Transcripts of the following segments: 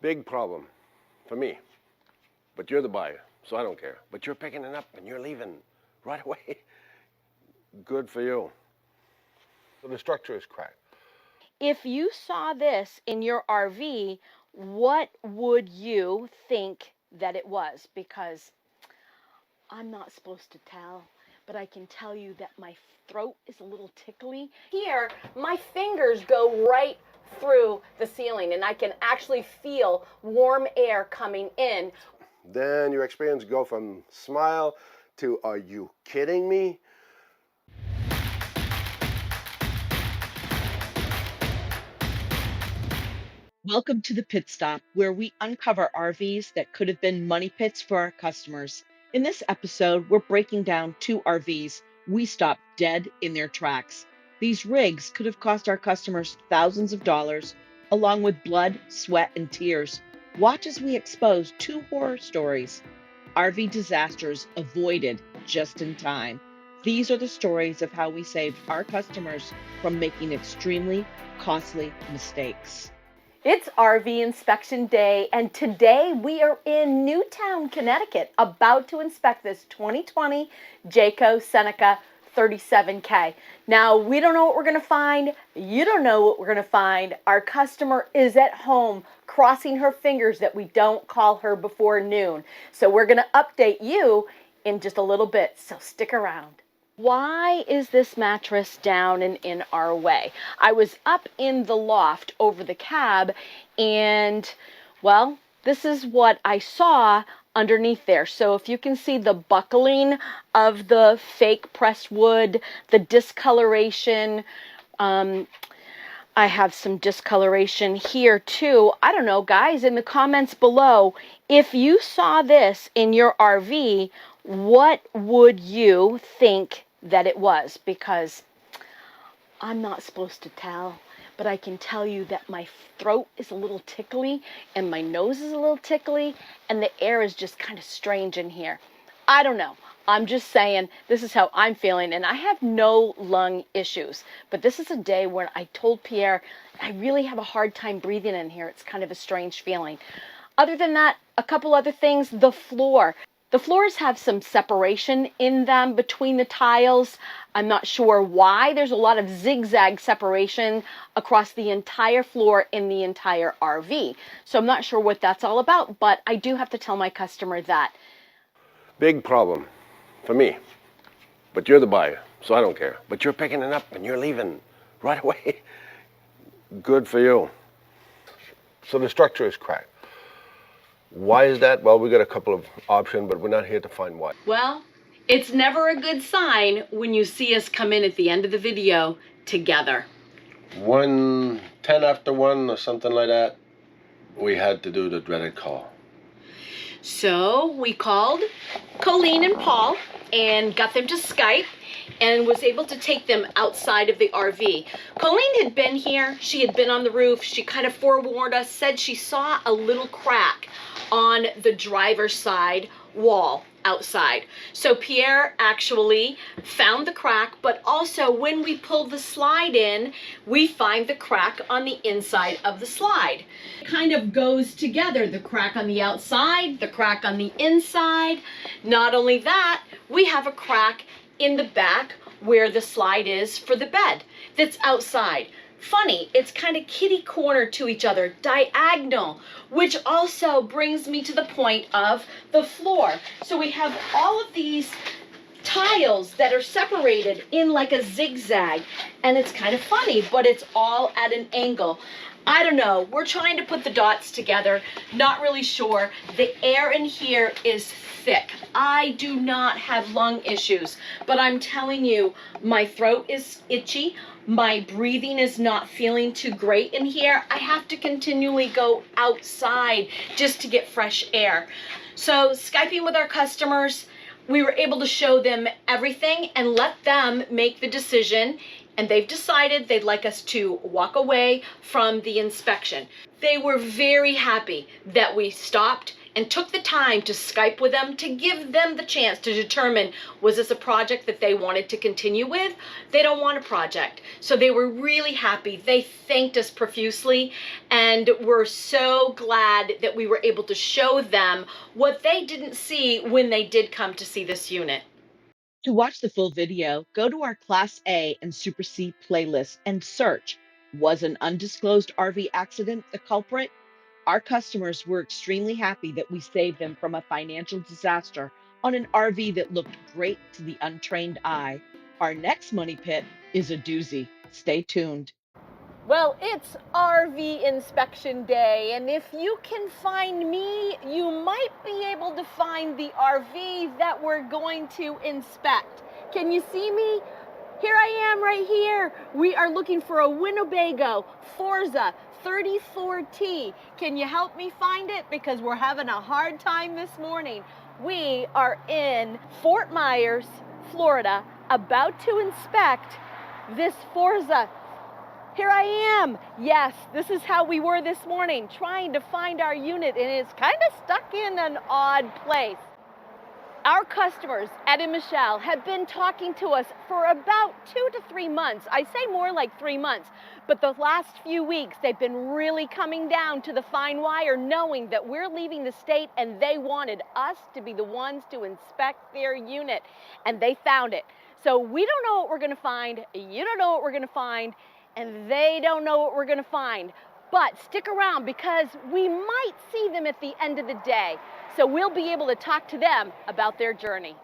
Big problem for me. But you're the buyer, so I don't care. But you're picking it up and you're leaving right away. Good for you. So the structure is cracked. If you saw this in your RV, what would you think that it was? Because I'm not supposed to tell, but I can tell you that my throat is a little tickly. Here, my fingers go right through the ceiling and I can actually feel warm air coming in. Then your experience go from smile to are you kidding me? Welcome to the Pit Stop, where we uncover RVs that could have been money pits for our customers. In this episode, we're breaking down two RVs we stopped dead in their tracks. These rigs could have cost our customers thousands of dollars, along with blood, sweat, and tears. Watch as we expose two horror stories. RV disasters avoided just in time. These are the stories of how we saved our customers from making extremely costly mistakes. It's RV inspection day, and today we are in Newtown, Connecticut, about to inspect this 2020 Jayco Senica 37K. Now, we don't know what we're going to find. You don't know what we're going to find. Our customer is at home crossing her fingers that we don't call her before noon. So we're going to update you in just a little bit, so stick around. Why is this mattress down and in our way? I was up in the loft over the cab and, well, this is what I saw underneath there. So if you can see the buckling of the fake pressed wood, the discoloration, I have some discoloration here too. I don't know, guys, in the comments below, if you saw this in your RV, what would you think that it was? Because I'm not supposed to tell, but I can tell you that my throat is a little tickly and my nose is a little tickly and the air is just kind of strange in here. I don't know. I'm just saying this is how I'm feeling, and I have no lung issues. But this is a day where I told Pierre I really have a hard time breathing in here. It's kind of a strange feeling. Other than that, a couple other things. The floor. The floors have some separation in them between the tiles. I'm not sure why. There's a lot of zigzag separation across the entire floor in the entire RV. So I'm not sure what that's all about, but I do have to tell my customer that. Big problem for me. But you're the buyer, so I don't care. But you're picking it up and you're leaving right away. Good for you. So the structure is cracked. Why is that? Well, we got a couple of options, but we're not here to find why. Well, it's never a good sign when you see us come in at the end of the video together. 10 after 1 or something like that, we had to do the dreaded call. So we called Colleen and Paul and got them to Skype and was able to take them outside of the RV. Colleen had been here. She had been on the roof. She kind of forewarned us, said she saw a little crack on the driver's side wall outside. So Pierre actually found the crack, but also when we pull the slide in, we find the crack on the inside of the slide. It kind of goes together, the crack on the outside, the crack on the inside. Not only that, we have a crack in the back where the slide is for the bed that's outside. Funny, it's kind of kitty corner to each other, diagonal, which also brings me to the point of the floor. So we have all of these tiles that are separated in like a zigzag, and it's kind of funny, but it's all at an angle. I don't know, we're trying to put the dots together, not really sure. The air in here is thick. I do not have lung issues, but I'm telling you, my throat is itchy. My breathing is not feeling too great in here. I have to continually go outside just to get fresh air. So Skyping with our customers, we were able to show them everything and let them make the decision, and they've decided they'd like us to walk away from the inspection. They were very happy that we stopped and took the time to Skype with them to give them the chance to determine, was this a project that they wanted to continue with? They don't want a project. So they were really happy. They thanked us profusely, and we're so glad that we were able to show them what they didn't see when they did come to see this unit. To watch the full video, go to our Class A and Super C playlists and search, was an undisclosed RV accident the culprit? Our customers were extremely happy that we saved them from a financial disaster on an RV that looked great to the untrained eye. Our next money pit is a doozy. Stay tuned. Well, it's RV inspection day, and if you can find me, you might be able to find the RV that we're going to inspect. Can you see me? Here I am right here. We are looking for a Winnebago Forza 34T. Can you help me find it? Because we're having a hard time this morning. We are in Fort Myers, Florida, about to inspect this Forza. Here I am. Yes, this is how we were this morning, trying to find our unit, and it's kind of stuck in an odd place. Our customers, Ed and Michelle, have been talking to us for about 2 to 3 months. I say more like 3 months, but the last few weeks, they've been really coming down to the fine wire, knowing that we're leaving the state, and they wanted us to be the ones to inspect their unit, and they found it. So we don't know what we're gonna find, you don't know what we're gonna find, and they don't know what we're gonna find. But stick around, because we might see them at the end of the day. So we'll be able to talk to them about their journey.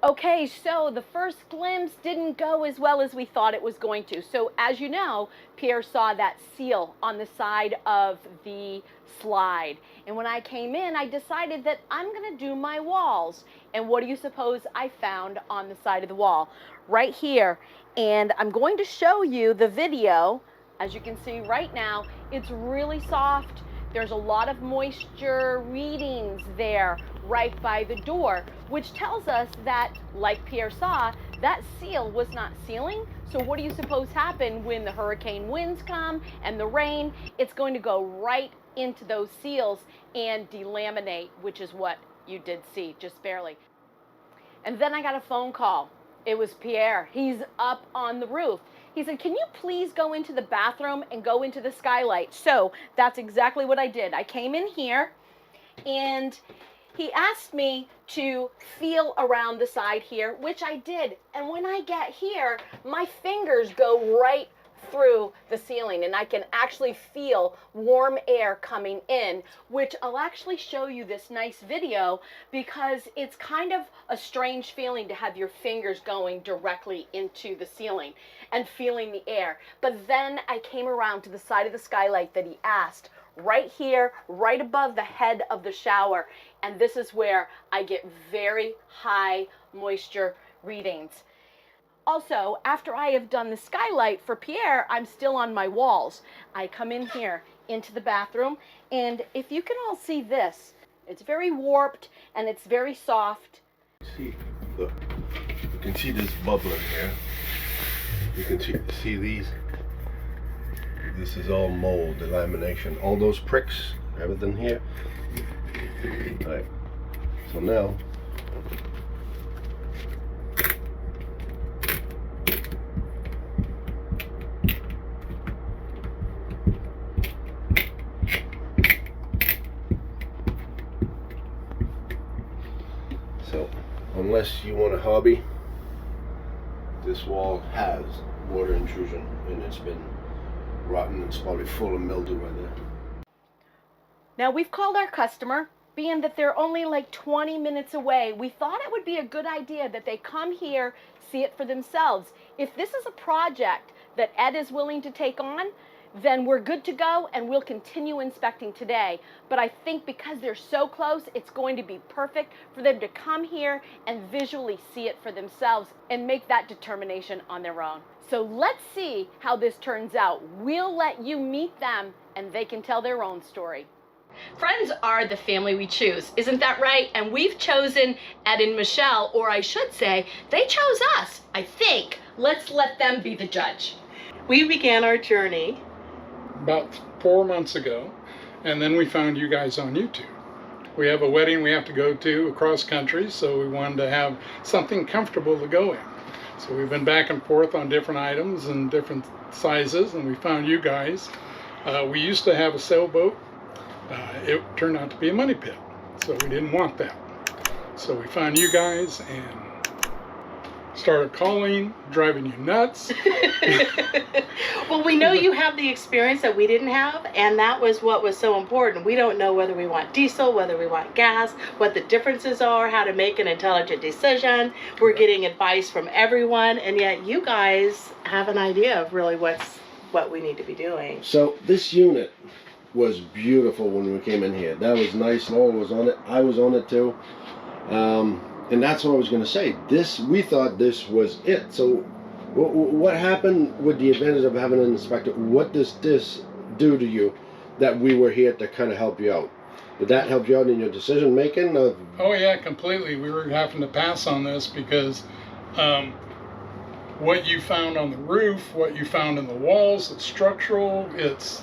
Okay, so the first glimpse didn't go as well as we thought it was going to. So as you know, Pierre saw that seal on the side of the slide. And when I came in, I decided that I'm gonna do my walls. And what do you suppose I found on the side of the wall? Right here. And I'm going to show you the video. As you can see right now, it's really soft. There's a lot of moisture readings there right by the door, which tells us that, like Pierre saw, that seal was not sealing. So what do you suppose happened when the hurricane winds come and the rain? It's going to go right into those seals and delaminate, which is what you did see, just barely. And then I got a phone call. It was Pierre. He's up on the roof. He said, can you please go into the bathroom and go into the skylight? So that's exactly what I did. I came in here, and he asked me to feel around the side here, which I did. And when I get here, my fingers go right through the ceiling, and I can actually feel warm air coming in, which I'll actually show you this nice video, because it's kind of a strange feeling to have your fingers going directly into the ceiling and feeling the air. But then I came around to the side of the skylight that he asked, right here, right above the head of the shower, and this is where I get very high moisture readings. Also, after I have done the skylight for Pierre, I'm still on my walls. I come in here into the bathroom, and if you can all see this, it's very warped and it's very soft. See, look, you can see this bubbling here. You can see these. This is all mold, the lamination, all those pricks, everything here. All right, so now, unless you want a hobby, this wall has water intrusion, and it's been rotten. It's probably full of mildew right there. Now we've called our customer, being that they're only like 20 minutes away. We thought it would be a good idea that they come here, see it for themselves. If this is a project that Ed is willing to take on, then we're good to go, and we'll continue inspecting today. But I think because they're so close, it's going to be perfect for them to come here and visually see it for themselves and make that determination on their own. So let's see how this turns out. We'll let you meet them, and they can tell their own story. Friends are the family we choose, isn't that right? And we've chosen Ed and Michelle, or I should say, they chose us, I think. Let's let them be the judge. We began our journey about 4 months ago, And then we found you guys on YouTube. We have a wedding we have to go to across country, so we wanted to have something comfortable to go in. So we've been back and forth on different items and different sizes, and we found you guys. We used to have a sailboat. It turned out to be a money pit, so we didn't want that. So we found you guys and started calling, driving you nuts. Well, we know you have the experience that we didn't have, and that was what was so important. We don't know whether we want diesel, whether we want gas, what the differences are, how to make an intelligent decision. We're getting advice from everyone, and yet you guys have an idea of really what we need to be doing. So this unit was beautiful when we came in here. That was nice. Laurel was on it. I was on it too. And that's what I was going to say. We thought this was it. So what happened with the advantage of having an inspector? What does this do to you that we were here to kind of help you out? Did that help you out in your decision making? Oh yeah, completely. We were having to pass on this because what you found on the roof, what you found in the walls, it's structural, it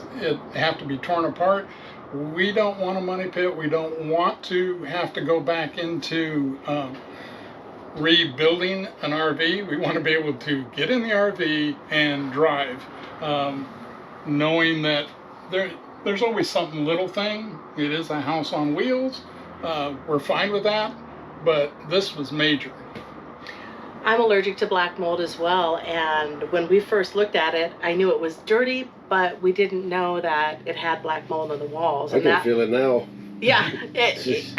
have to be torn apart. We don't want a money pit. We don't want to have to go back into rebuilding an RV. We want to be able to get in the RV and drive, knowing that there's always some little thing. It is a house on wheels. We're fine with that, but this was major. I'm allergic to black mold as well, and when we first looked at it, I knew it was dirty, but we didn't know that it had black mold on the walls. I can feel it now. Yeah, It's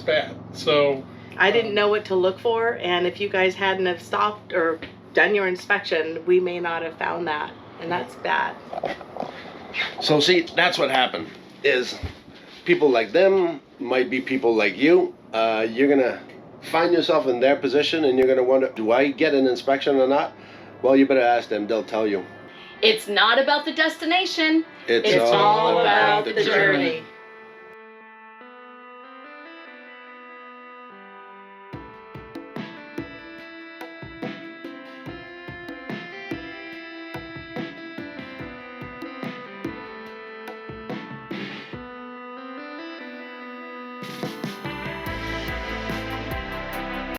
bad. So I didn't know what to look for, and if you guys hadn't have stopped or done your inspection, we may not have found that, and that's bad. So see, that's what happened. Is people like them might be people like you. You're gonna find yourself in their position, and you're gonna wonder, do I get an inspection or not? Well, you better ask them. They'll tell you. It's not about the destination. It's all about the journey.